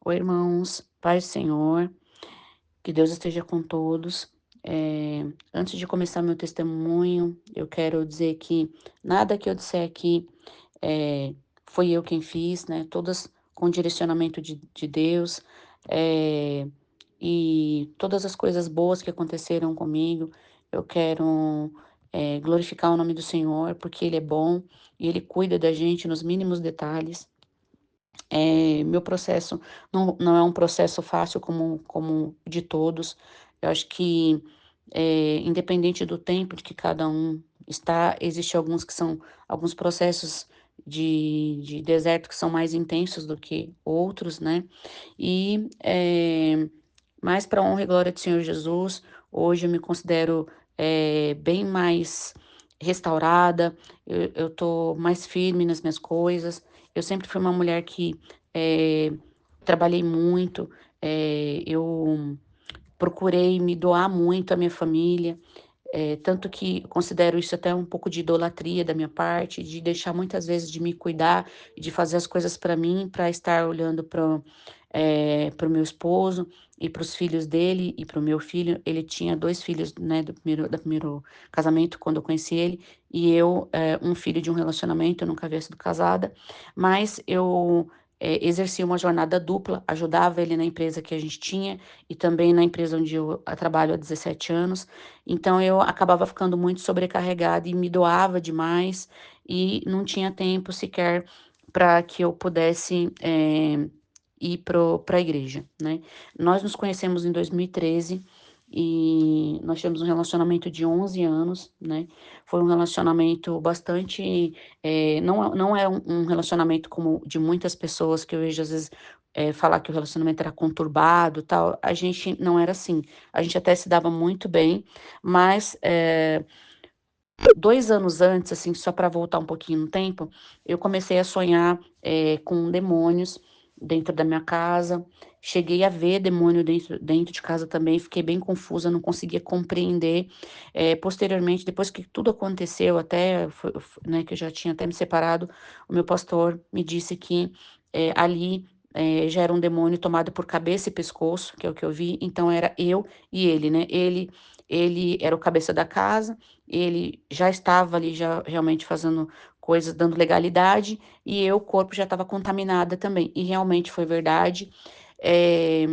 Oi, irmãos, paz do Senhor, que Deus esteja com todos. Antes de começar meu testemunho, eu quero dizer que nada que eu disser aqui eh, foi eu quem fiz, né? Todas com direcionamento de Deus, eh, e todas as coisas boas que aconteceram comigo, eu quero glorificar o nome do Senhor, porque Ele é bom e Ele cuida da gente nos mínimos detalhes. Meu processo não é um processo fácil como de todos. Eu acho que, independente do tempo de que cada um está, existe alguns processos de deserto que são mais intensos do que outros, né. E, mas para honra e glória do Senhor Jesus, hoje eu me considero, bem mais restaurada, eu tô mais firme nas minhas coisas. Eu sempre fui uma mulher que, eh, trabalhei muito, eu procurei me doar muito à minha família, tanto que eu considero isso até um pouco de idolatria da minha parte, de deixar muitas vezes de me cuidar, de fazer as coisas para mim, para estar olhando para o meu esposo e para os filhos dele e para o meu filho. Ele tinha 2 filhos, né, do primeiro casamento, quando eu conheci ele, e eu, um filho de um relacionamento, eu nunca havia sido casada, mas eu, exercia uma jornada dupla, ajudava ele na empresa que a gente tinha e também na empresa onde eu trabalho há 17 anos. Então eu acabava ficando muito sobrecarregada e me doava demais, e não tinha tempo sequer para que eu pudesse, ir para a igreja, né. Nós nos conhecemos em 2013 e nós tivemos um relacionamento de 11 anos, né. Foi um relacionamento bastante, não é um relacionamento como de muitas pessoas que eu vejo às vezes, falar que o relacionamento era conturbado, tal. A gente não era assim. A gente até se dava muito bem, mas, 2 anos antes, assim, só para voltar um pouquinho no tempo, eu comecei a sonhar, com demônios dentro da minha casa. Cheguei a ver demônio dentro de casa também, fiquei bem confusa, não conseguia compreender. Posteriormente, depois que tudo aconteceu, até né, que eu já tinha até me separado, o meu pastor me disse que, ali, já era um demônio tomado por cabeça e pescoço, que é o que eu vi, então era eu e ele, né. Ele era o cabeça da casa, ele já estava ali já realmente fazendo coisas, dando legalidade, e eu, o corpo já estava contaminada também. E realmente foi verdade. Eh,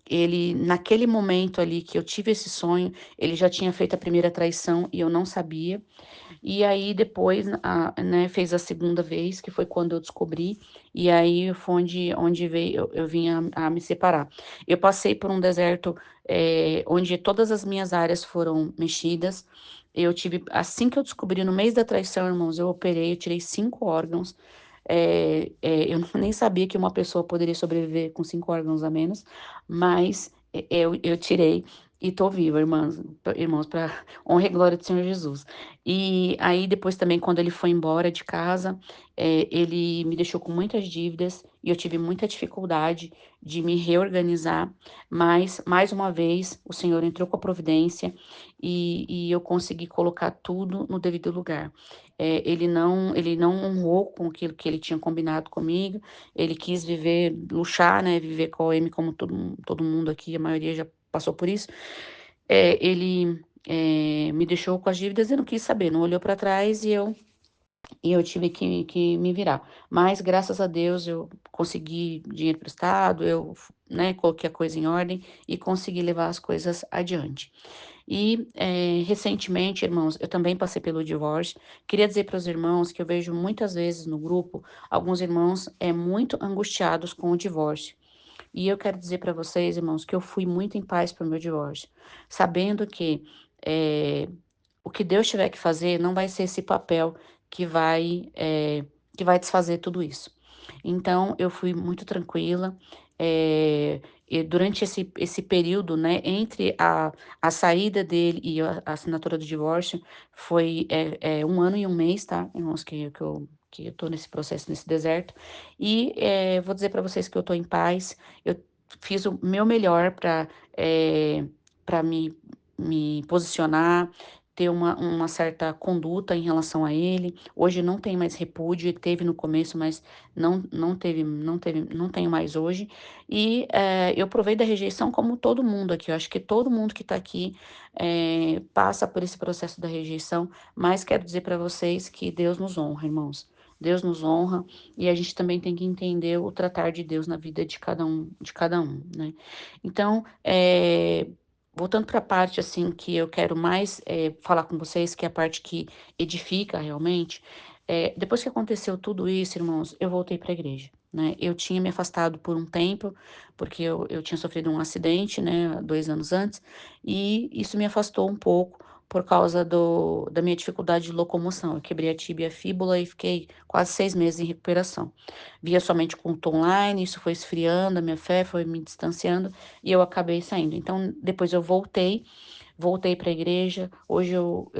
Ele, naquele momento ali que eu tive esse sonho, ele já tinha feito a primeira traição e eu não sabia. E aí depois, né, fez a segunda vez, que foi quando eu descobri, e aí foi onde veio eu vim a me separar. Eu passei por um deserto, onde todas as minhas áreas foram mexidas. Eu tive assim que eu descobri, no mês da traição, irmãos, eu operei, eu tirei 5 órgãos. Eu nem sabia que uma pessoa poderia sobreviver com 5 órgãos a menos, mas, eu tirei e tô viva, irmãos, para honra e glória do Senhor Jesus. E aí depois também, quando ele foi embora de casa, ele me deixou com muitas dívidas e eu tive muita dificuldade de me reorganizar, mas mais uma vez o Senhor entrou com a providência e eu consegui colocar tudo no devido lugar. Ele não honrou com aquilo que ele tinha combinado comigo, ele quis viver, luxar, né, viver com a OM como todo mundo aqui, a maioria já passou por isso. Ele, me deixou com as dívidas e não quis saber, não olhou para trás e eu tive que me virar. Mas graças a Deus eu consegui dinheiro emprestado, né, coloquei a coisa em ordem e consegui levar as coisas adiante. E, recentemente, irmãos, eu também passei pelo divórcio. Queria dizer para os irmãos que eu vejo muitas vezes no grupo, alguns irmãos, muito angustiados com o divórcio. E eu quero dizer para vocês, irmãos, que eu fui muito em paz para o meu divórcio, sabendo que, eh, o que Deus tiver que fazer não vai ser esse papel que vai, eh, que vai desfazer tudo isso. Então eu fui muito tranquila, e durante esse período, né, entre a saída dele e a assinatura do divórcio, foi, 1 ano e 1 mês, tá, irmãos, que eu tô nesse processo, nesse deserto. E, vou dizer para vocês que eu tô em paz, eu fiz o meu melhor para me posicionar, ter uma certa conduta em relação a ele. Hoje não tem mais repúdio, teve no começo, mas não tenho mais hoje. E eu provei da rejeição como todo mundo aqui. Eu acho que todo mundo que está aqui passa por esse processo da rejeição, mas quero dizer para vocês que Deus nos honra, irmãos. Deus nos honra e a gente também tem que entender o tratar de Deus na vida de cada um, né? Então, voltando para a parte assim que eu quero mais falar com vocês, que é a parte que edifica realmente, depois que aconteceu tudo isso, irmãos, eu voltei para a igreja, né? Eu tinha me afastado por um tempo, porque eu tinha sofrido um acidente, né, 2 anos antes, e isso me afastou um pouco por causa da minha dificuldade de locomoção. Eu quebrei a tíbia e a fíbula e fiquei quase 6 meses em recuperação. Via somente culto online, isso foi esfriando a minha fé, foi me distanciando e eu acabei saindo. Então, depois eu voltei para a igreja. Hoje eu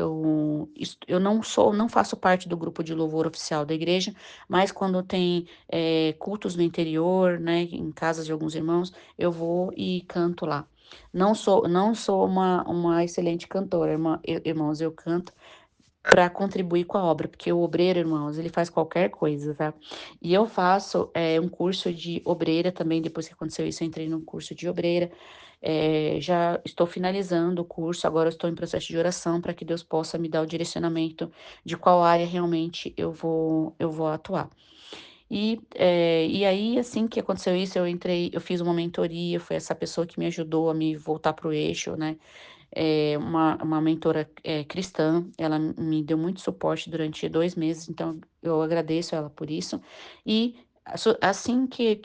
não faço parte do grupo de louvor oficial da igreja, mas quando tem cultos no interior, né, em casas de alguns irmãos, eu vou e canto lá. Não sou uma excelente cantora, irmãos, eu canto para contribuir com a obra, porque o obreiro, irmãos, ele faz qualquer coisa, tá? E eu faço um curso de obreira também, depois que aconteceu isso, eu entrei no curso de obreira. Já estou finalizando o curso, agora eu estou em processo de oração para que Deus possa me dar o direcionamento de qual área realmente eu vou atuar. E aí, assim que aconteceu isso, eu fiz uma mentoria, foi essa pessoa que me ajudou a me voltar para o eixo, né? Uma mentora cristã, ela me deu muito suporte durante 2 meses, então eu agradeço ela por isso. E assim que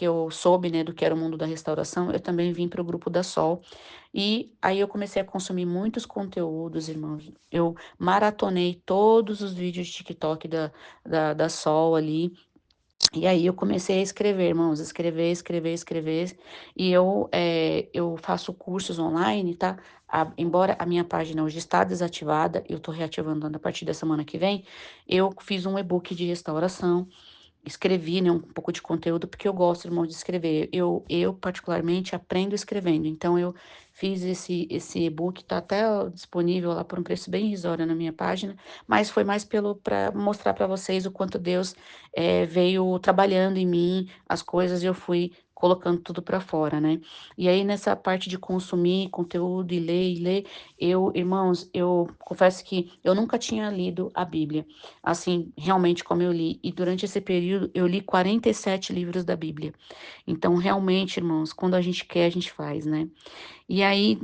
eu soube, né, do que era o mundo da restauração, eu também vim para o grupo da Sol. E aí eu comecei a consumir muitos conteúdos, irmãos. Eu maratonei todos os vídeos de TikTok da Sol ali. E aí eu comecei a escrever, irmãos, escrever, e eu faço cursos online, tá? Embora a minha página hoje está desativada, eu tô reativando a partir da semana que vem, eu fiz um e-book de restauração, escrevi, né, um pouco de conteúdo, porque eu gosto, irmão, de escrever. Eu particularmente aprendo escrevendo. Então, eu fiz esse e-book, tá até disponível lá por um preço bem irrisório na minha página, mas foi mais para mostrar para vocês o quanto Deus veio trabalhando em mim, as coisas, e eu fui colocando tudo para fora, né? E aí, nessa parte de consumir conteúdo e ler, irmãos, eu confesso que eu nunca tinha lido a Bíblia assim, realmente como eu li. E durante esse período eu li 47 livros da Bíblia. Então, realmente, irmãos, quando a gente quer, a gente faz, né? E aí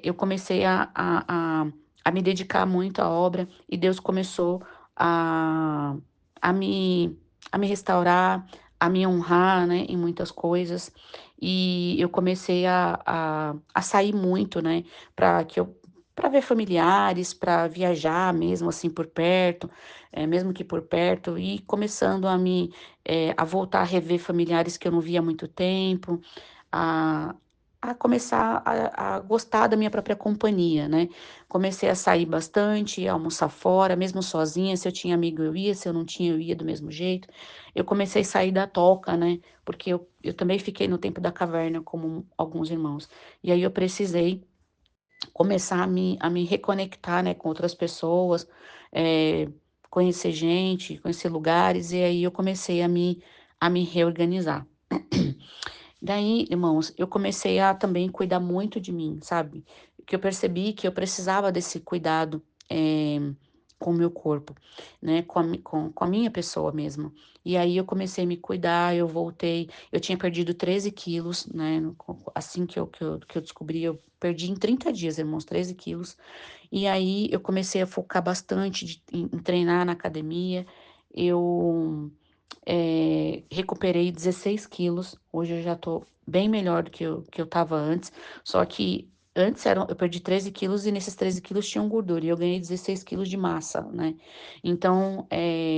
eu comecei a me dedicar muito à obra e Deus começou a, a me, a me restaurar, a me honrar, né, em muitas coisas. E eu comecei a sair muito, né, para ver familiares, para viajar mesmo assim por perto, mesmo que por perto, e começando a voltar a rever familiares que eu não via há muito tempo, a, a começar a gostar da minha própria companhia, né? Comecei a sair bastante, a almoçar fora, mesmo sozinha. Se eu tinha amigo, eu ia, se eu não tinha, eu ia do mesmo jeito. Eu comecei a sair da toca, né? Porque eu também fiquei no tempo da caverna, como alguns irmãos. E aí eu precisei começar a me reconectar, né, com outras pessoas, eh, conhecer gente, conhecer lugares, e aí eu comecei a me reorganizar. Daí, irmãos, eu comecei a também cuidar muito de mim, sabe? Que eu percebi que eu precisava desse cuidado com o meu corpo, né? Com a minha pessoa mesmo. E aí eu comecei a me cuidar, eu voltei. Eu tinha perdido 13 quilos, né? Assim que eu descobri, eu perdi em 30 dias, irmãos, 13 quilos. E aí eu comecei a focar bastante em treinar na academia. Eu recuperei 16 quilos. Hoje eu já tô bem melhor do que eu tava antes. Só que antes eu perdi 13 quilos e nesses 13 quilos tinham gordura. E eu ganhei 16 quilos de massa, né? Então,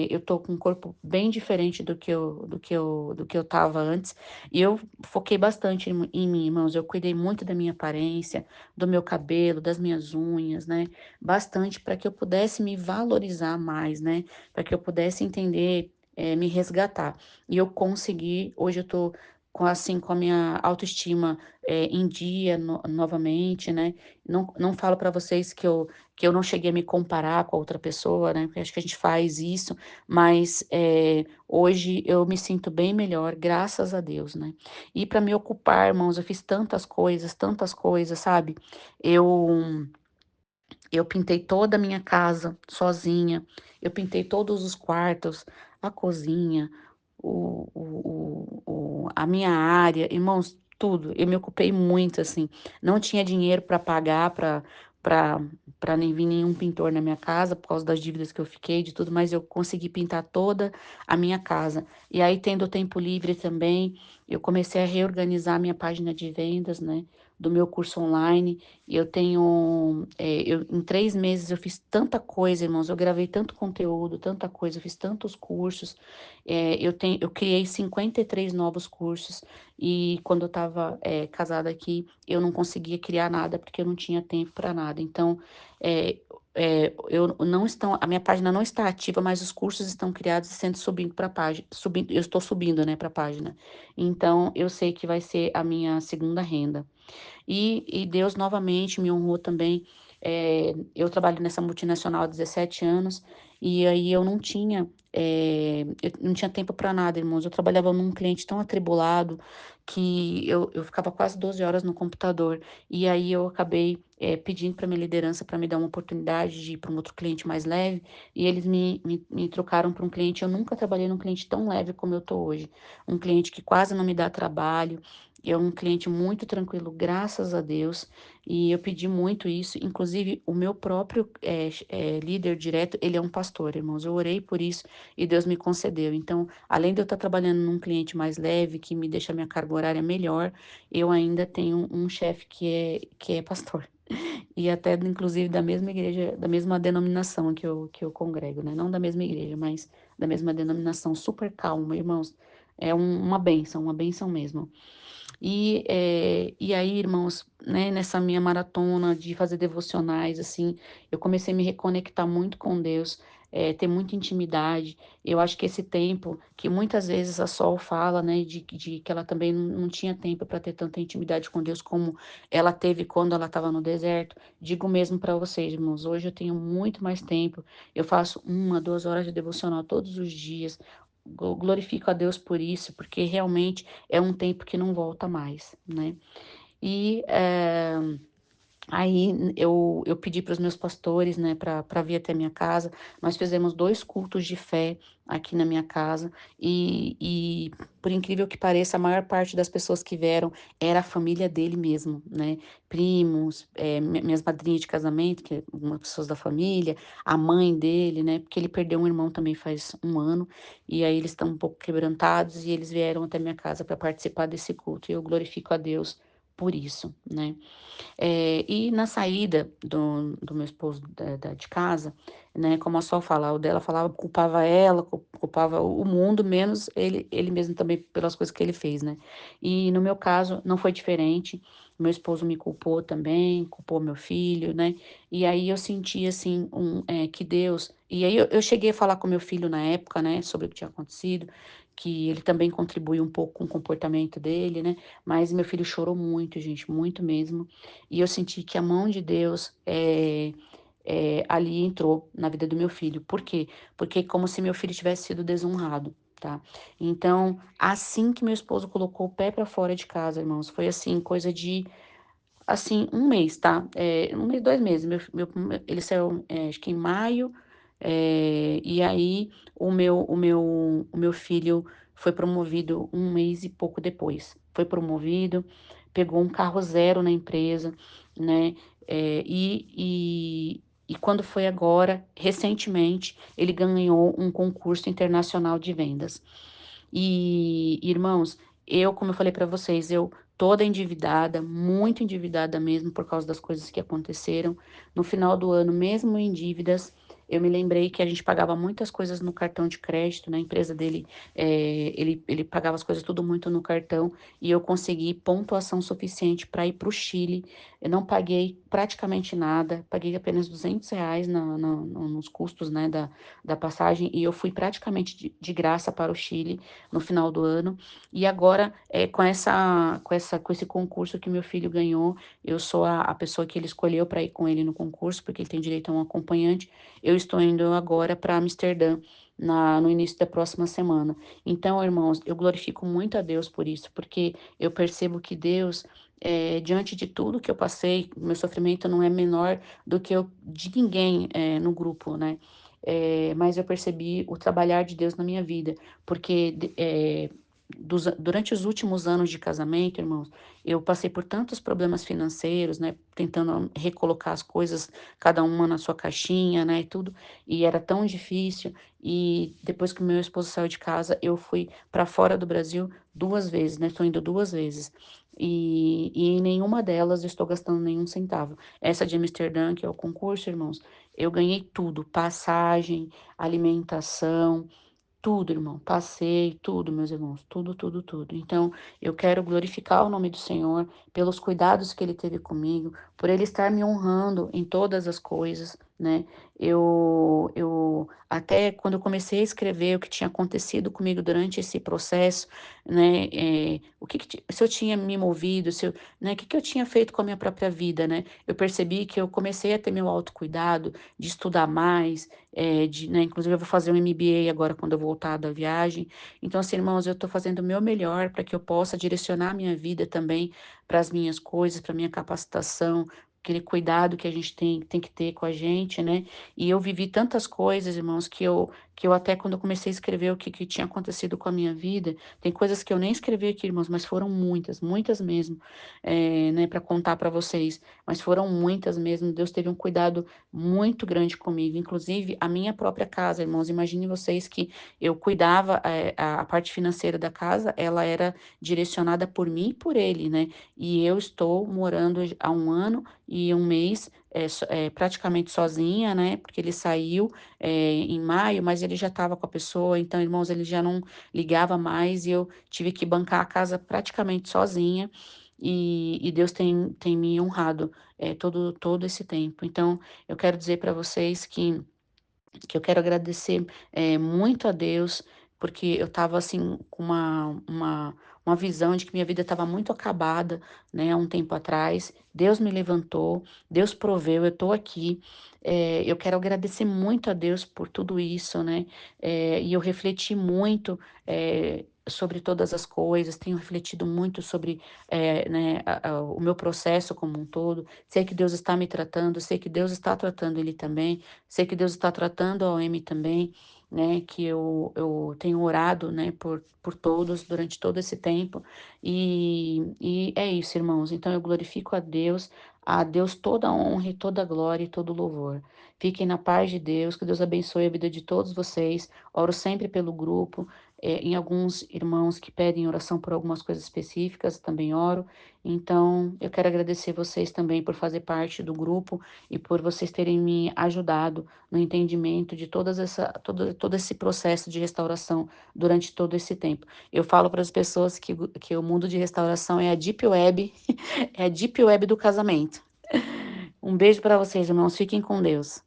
eu tô com um corpo bem diferente do que eu tava antes. E eu foquei bastante em mim, irmãos. Eu cuidei muito da minha aparência, do meu cabelo, das minhas unhas, né? Bastante para que eu pudesse me valorizar mais, né? Para que eu pudesse entender me resgatar. E eu consegui, hoje eu tô com a minha autoestima, em dia novamente, né. Não falo para vocês que eu não cheguei a me comparar com a outra pessoa, né, porque acho que a gente faz isso, mas, hoje eu me sinto bem melhor, graças a Deus, né. E para me ocupar, irmãos, eu fiz tantas coisas, sabe. Eu eu pintei toda a minha casa sozinha, eu pintei todos os quartos, a cozinha, a minha área, irmãos, tudo. Eu me ocupei muito, assim. Não tinha dinheiro para pagar, para para nem vir nenhum pintor na minha casa, por causa das dívidas que eu fiquei, de tudo, mas eu consegui pintar toda a minha casa. E aí, tendo tempo livre também, eu comecei a reorganizar a minha página de vendas, né, do meu curso online. E eu tenho, em 3 meses eu fiz tanta coisa, irmãos, eu gravei tanto conteúdo, tanta coisa, eu fiz tantos cursos, eu criei 53 novos cursos, e quando eu estava, casada aqui, eu não conseguia criar nada, porque eu não tinha tempo para nada. Então, eh eu não estão a minha página não está ativa, mas os cursos estão criados e sendo subindo para a página subindo eu estou subindo, né, para a página. Então eu sei que vai ser a minha segunda renda. E Deus novamente me honrou também. Eu trabalho nessa multinacional há 17 anos, e aí eu não tinha tempo para nada, irmãos. Eu trabalhava num cliente tão atribulado que eu ficava quase 12 horas no computador. E aí eu acabei, pedindo para minha liderança para me dar uma oportunidade de ir para um outro cliente mais leve, e eles me trocaram para um cliente. Eu nunca trabalhei num cliente tão leve como eu estou hoje. Um cliente que quase não me dá trabalho, é um cliente muito tranquilo, graças a Deus, e eu pedi muito isso. Inclusive, o meu próprio, líder direto, ele é um pastor, irmãos. Eu orei por isso e Deus me concedeu. Então, além de eu estar trabalhando num cliente mais leve, que me deixa a minha carga horária melhor, eu ainda tenho um chefe que é pastor. E até, inclusive, da mesma igreja, da mesma denominação que eu congrego, né? Não da mesma igreja, mas da mesma denominação. Super calmo, irmãos. É uma bênção mesmo. E aí, irmãos, né, nessa minha maratona de fazer devocionais, assim, eu comecei a me reconectar muito com Deus, ter muita intimidade. Eu acho que esse tempo, que muitas vezes a Sol fala, né, de que ela também não tinha tempo para ter tanta intimidade com Deus como ela teve quando ela estava no deserto. Digo mesmo para vocês, irmãos, hoje eu tenho muito mais tempo. Eu faço 1, 2 horas de devocional todos os dias. Glorifico a Deus por isso, porque realmente é um tempo que não volta mais, né. E, aí eu pedi para os meus pastores, né, para vir até minha casa. Nós fizemos 2 cultos de fé aqui na minha casa, e por incrível que pareça, a maior parte das pessoas que vieram era a família dele mesmo, né, primos, minhas madrinhas de casamento, que é algumas pessoas da família, a mãe dele, né, porque ele perdeu um irmão também faz 1 ano, e aí eles estão um pouco quebrantados, e eles vieram até minha casa para participar desse culto, e eu glorifico a Deus por isso, né. E na saída do meu esposo de casa, né, como a Sol fala, o dela falava, culpava ela, culpava o mundo, menos ele mesmo também pelas coisas que ele fez, né. E no meu caso não foi diferente, meu esposo me culpou também, culpou meu filho, né, e aí eu senti assim, que Deus, e aí eu cheguei a falar com meu filho na época, né, sobre o que tinha acontecido, que ele também contribuiu um pouco com o comportamento dele, né, mas meu filho chorou muito, gente, muito mesmo. E eu senti que a mão de Deus, ali entrou na vida do meu filho. Por quê? Porque é como se meu filho tivesse sido desonrado, tá. Então, assim que meu esposo colocou o pé para fora de casa, irmãos, foi assim, coisa de, assim, 1 mês, tá. 1 mês, 2 meses, ele saiu, acho que em maio, e aí o meu filho foi promovido 1 mês e pouco depois. Foi promovido, pegou um carro zero na empresa, né, e quando foi agora, recentemente, ele ganhou um concurso internacional de vendas. E, irmãos, como eu falei para vocês, eu toda endividada, muito endividada mesmo por causa das coisas que aconteceram. No final do ano, mesmo em dívidas, eu me lembrei que a gente pagava muitas coisas no cartão de crédito, na empresa dele, ele pagava as coisas tudo muito no cartão, e eu consegui pontuação suficiente para ir para o Chile. Eu não paguei praticamente nada, paguei apenas R$ 200 nos custos, né, da passagem, e eu fui praticamente de graça para o Chile no final do ano. E agora, com esse concurso que meu filho ganhou, eu sou a pessoa que ele escolheu para ir com ele no concurso, porque ele tem direito a um acompanhante. Eu estou indo agora para Amsterdã, no início da próxima semana. Então, irmãos, eu glorifico muito a Deus por isso, porque eu percebo que Deus, diante de tudo que eu passei, meu sofrimento não é menor do que o de ninguém, no grupo, né? Mas eu percebi o trabalhar de Deus na minha vida, porque durante os últimos anos de casamento, irmãos, eu passei por tantos problemas financeiros, né, tentando recolocar as coisas, cada uma na sua caixinha, né, e tudo, e era tão difícil. E depois que meu esposo saiu de casa, eu fui para fora do Brasil 2 vezes, né, estou indo 2 vezes. E em nenhuma delas eu estou gastando nenhum centavo. Essa de Amsterdã, que é o concurso, irmãos, eu ganhei tudo: passagem, alimentação, tudo, irmão. Passei tudo, meus irmãos. Tudo, tudo, tudo. Então, eu quero glorificar o nome do Senhor pelos cuidados que ele teve comigo, por ele estar me honrando em todas as coisas, né? Eu até quando eu comecei a escrever o que tinha acontecido comigo durante esse processo, né? Se eu tinha me movido, se eu, né? O que eu tinha feito com a minha própria vida, né? Eu percebi que eu comecei a ter meu autocuidado, de estudar mais, né, inclusive eu vou fazer um MBA agora quando eu voltar da viagem. Então, assim, irmãos, eu estou fazendo o meu melhor para que eu possa direcionar a minha vida também para as minhas coisas, para minha capacitação, aquele cuidado que a gente tem que ter com a gente, né? E eu vivi tantas coisas, irmãos, que eu até quando eu comecei a escrever o que tinha acontecido com a minha vida, tem coisas que eu nem escrevi aqui, irmãos, mas foram muitas, muitas mesmo, né, para contar para vocês, mas foram muitas mesmo. Deus teve um cuidado muito grande comigo, inclusive a minha própria casa, irmãos. Imaginem vocês que eu cuidava, a parte financeira da casa, ela era direcionada por mim e por ele, né? E eu estou morando há 1 ano e 1 mês, praticamente sozinha, né? Porque ele saiu, em maio, mas ele já estava com a pessoa, então, irmãos, ele já não ligava mais e eu tive que bancar a casa praticamente sozinha. E Deus tem me honrado, todo esse tempo. Então, eu quero dizer para vocês que eu quero agradecer, muito a Deus, porque eu estava assim com uma visão de que minha vida estava muito acabada, né, há um tempo atrás. Deus me levantou, Deus proveu, eu estou aqui. Eu quero agradecer muito a Deus por tudo isso, né? E eu refleti muito, sobre todas as coisas, tenho refletido muito sobre, né, o meu processo como um todo. Sei que Deus está me tratando, sei que Deus está tratando ele também. Sei que Deus está tratando a OM também, né? Que eu tenho orado, né, por todos durante todo esse tempo. E é isso, irmãos. Então eu glorifico a Deus toda a honra e toda a glória e todo o louvor. Fiquem na paz de Deus, que Deus abençoe a vida de todos vocês. Oro sempre pelo grupo. Em alguns irmãos que pedem oração por algumas coisas específicas, também oro. Então, eu quero agradecer vocês também por fazer parte do grupo e por vocês terem me ajudado no entendimento de todo esse processo de restauração durante todo esse tempo. Eu falo para as pessoas que o mundo de restauração é a deep web, é a deep web do casamento. Um beijo para vocês, irmãos. Fiquem com Deus.